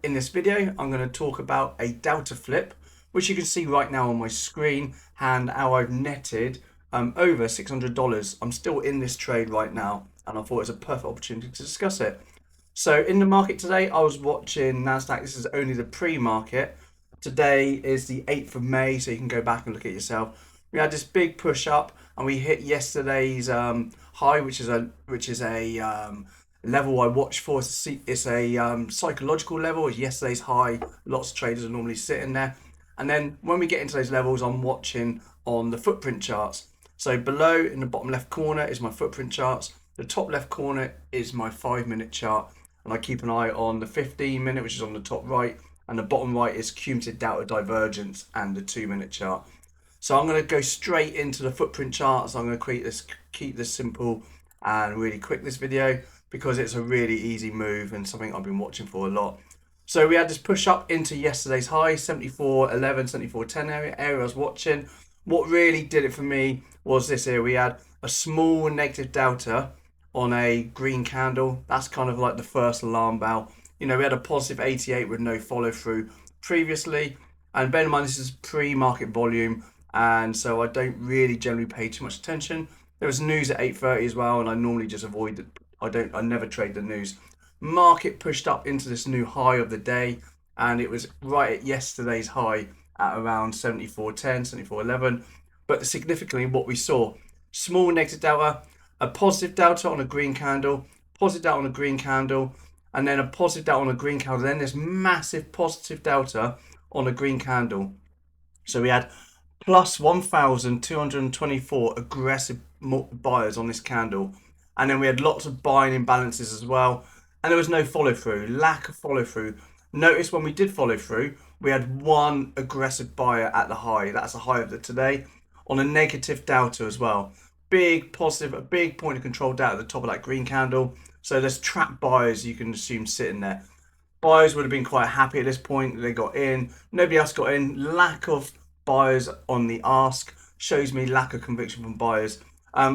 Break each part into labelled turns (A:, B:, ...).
A: In this video, I'm going to talk about a delta flip, which you can see right now on my screen, and how I've netted over $600. I'm still in this trade right now, and I thought it was a perfect opportunity to discuss it. So in the market today, I was watching NASDAQ. This is only the pre-market. Today is the 8th of May, so you can go back and look at it yourself. We had this big push up, and we hit yesterday's high, which is a level I watch for. It's a psychological level. It's yesterday's high. Lots of traders are normally sitting there. And then when we get into those levels, I'm watching on the footprint charts. So below in the bottom left corner is my footprint charts. The top left corner is my 5-minute chart. And I keep an eye on the 15-minute, which is on the top right. And the bottom right is cumulative delta divergence and the 2-minute chart. So I'm going to go straight into the footprint charts. I'm going to keep this simple and really quick, this video, because it's a really easy move and something I've been watching for a lot. So we had this push up into yesterday's high, 74.11, 74.10 area I was watching. What really did it for me was this here. We had a small negative delta on a green candle. That's kind of like the first alarm bell. You know, we had a positive 88 with no follow through previously. And bear in mind, this is pre-market volume, and so I don't really generally pay too much attention. There was news at 8:30 as well, and I normally just avoid it. I never trade the news. Market pushed up into this new high of the day, and it was right at yesterday's high at around 74.10, 74.11. But significantly, what we saw, small negative delta, a positive delta on a green candle, positive delta on a green candle, and then a positive delta on a green candle, then this massive positive delta on a green candle. So we had plus 1,224 aggressive buyers on this candle. And then we had lots of buying imbalances as well. And there was no follow through, lack of follow through. Notice when we did follow through, we had one aggressive buyer at the high. That's the high of the today on a negative delta as well. Big positive, a big point of control delta at the top of that green candle. So there's trapped buyers, you can assume, sitting there. Buyers would have been quite happy at this point. They got in. Nobody else got in. Lack of buyers on the ask shows me lack of conviction from buyers.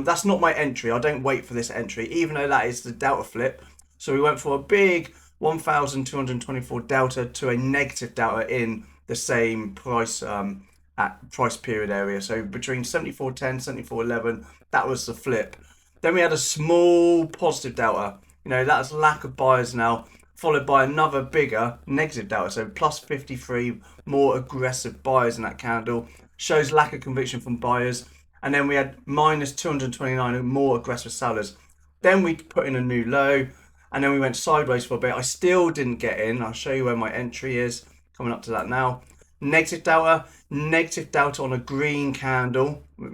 A: That's not my entry. I don't wait for this entry, even though that is the delta flip. So we went for a big 1,224 delta to a negative delta in the same price at price period area. So between 74.10, 74.11, that was the flip. Then we had a small positive delta. You know, that's lack of buyers now, followed by another bigger negative delta. So plus 53 more aggressive buyers in that candle. Shows lack of conviction from buyers. And then we had minus 229 more aggressive sellers. Then we put in a new low, and then we went sideways for a bit. I still didn't get in. I'll show you where my entry is, coming up to that now. Negative delta on a green candle. That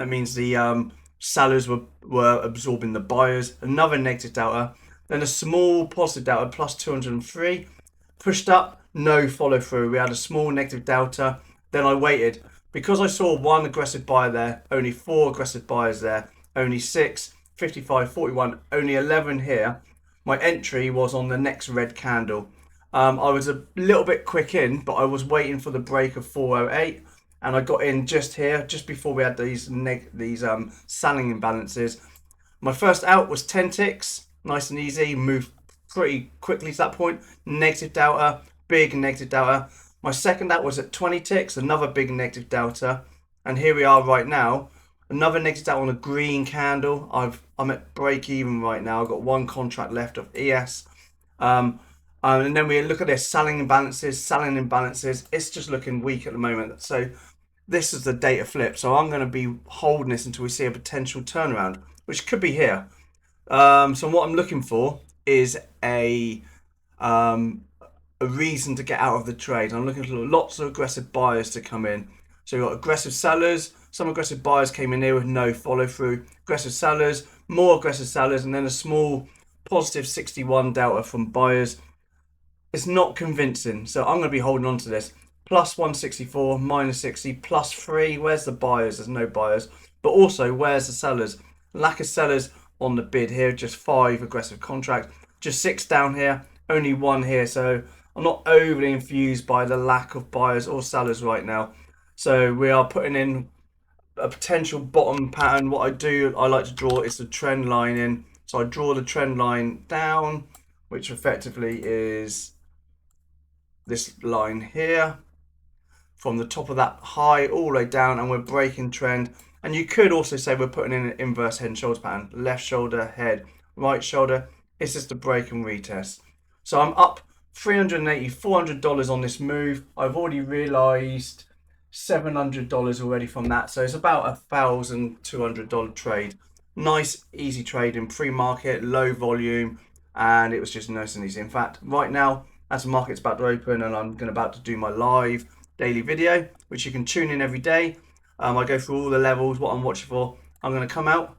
A: means the sellers were absorbing the buyers. Another negative delta. Then a small positive delta, plus 203. Pushed up, no follow through. We had a small negative delta. Then I waited. Because I saw one aggressive buyer there, only 4 aggressive buyers there, only 6, 55, 41, only 11 here. My entry was on the next red candle. I was a little bit quick in, but I was waiting for the break of 408, and I got in just here, just before we had these selling imbalances. My first out was 10 ticks, nice and easy, moved pretty quickly to that point. Negative delta, big negative delta. My second out was at 20 ticks, another big negative delta. And here we are right now, another negative delta on a green candle. I'm at break even right now. I've got one contract left of ES. And then we look at this, selling imbalances. It's just looking weak at the moment. So this is the data flip. So I'm going to be holding this until we see a potential turnaround, which could be here. So what I'm looking for is a reason to get out of the trade. I'm looking for lots of aggressive buyers to come in. So we've got aggressive sellers, some aggressive buyers came in here with no follow through, aggressive sellers, more aggressive sellers, and then a small positive 61 delta from buyers. It's not convincing, so I'm going to be holding on to this. Plus 164, minus 60, plus 3. Where's the buyers? There's no buyers. But also, where's the sellers? Lack of sellers on the bid here, just 5 aggressive contracts, just 6 down here, only 1 here. So I'm not overly infused by the lack of buyers or sellers right now. So we are putting in a potential bottom pattern. What I like to draw is the trend line in. So I draw the trend line down, which effectively is this line here from the top of that high all the way down, and we're breaking trend. And you could also say we're putting in an inverse head and shoulders pattern, left shoulder, head, right shoulder. It's just a break and retest. So I'm up $380, $400 on this move. I've already realized $700 already from that. So it's about $1,200 trade. Nice, easy trade in pre-market, low volume, and it was just nice and easy. In fact, right now, as the market's about to open and I'm about to do my live daily video, which you can tune in every day. I go through all the levels, what I'm watching for. I'm going to come out.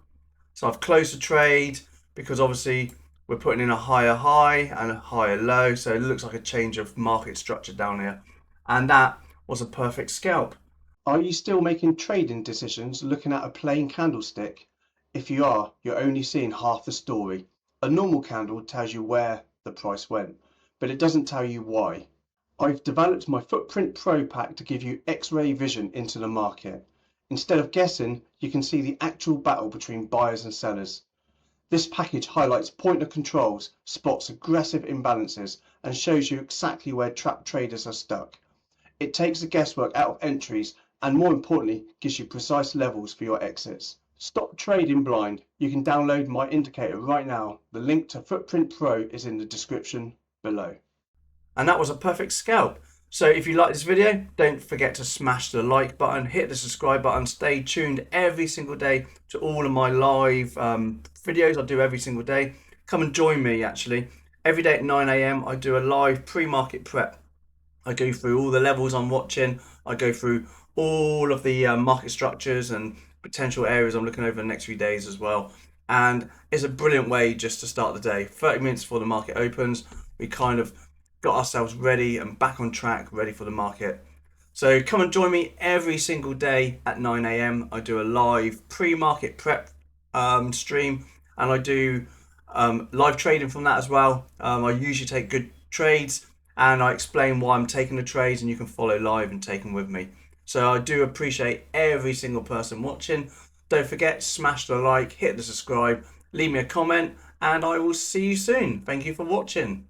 A: So I've closed the trade because obviously we're putting in a higher high and a higher low. So it looks like a change of market structure down here. And that was a perfect scalp.
B: Are you still making trading decisions looking at a plain candlestick? If you are, you're only seeing half the story. A normal candle tells you where the price went, but it doesn't tell you why. I've developed my Footprint Pro pack to give you X-ray vision into the market. Instead of guessing, you can see the actual battle between buyers and sellers. This package highlights pointer controls, spots aggressive imbalances, and shows you exactly where trapped traders are stuck. It takes the guesswork out of entries and, more importantly, gives you precise levels for your exits. Stop trading blind. You can download my indicator right now. The link to Footprint Pro is in the description below.
A: And that was a perfect scalp. So if you like this video, don't forget to smash the like button, hit the subscribe button, stay tuned every single day to all of my live videos I do every single day. Come and join me actually. Every day at 9 AM I do a live pre-market prep. I go through all the levels I'm watching. I go through all of the market structures and potential areas I'm looking over the next few days as well. And it's a brilliant way just to start the day. 30 minutes before the market opens, we kind of got ourselves ready and back on track, ready for the market. So come and join me every single day at 9 AM. I do a live pre-market prep stream, and I do live trading from that as well. I usually take good trades and I explain why I'm taking the trades, and you can follow live and take them with me. So I do appreciate every single person watching. Don't forget, smash the like, hit the subscribe, leave me a comment, and I will see you soon. Thank you for watching.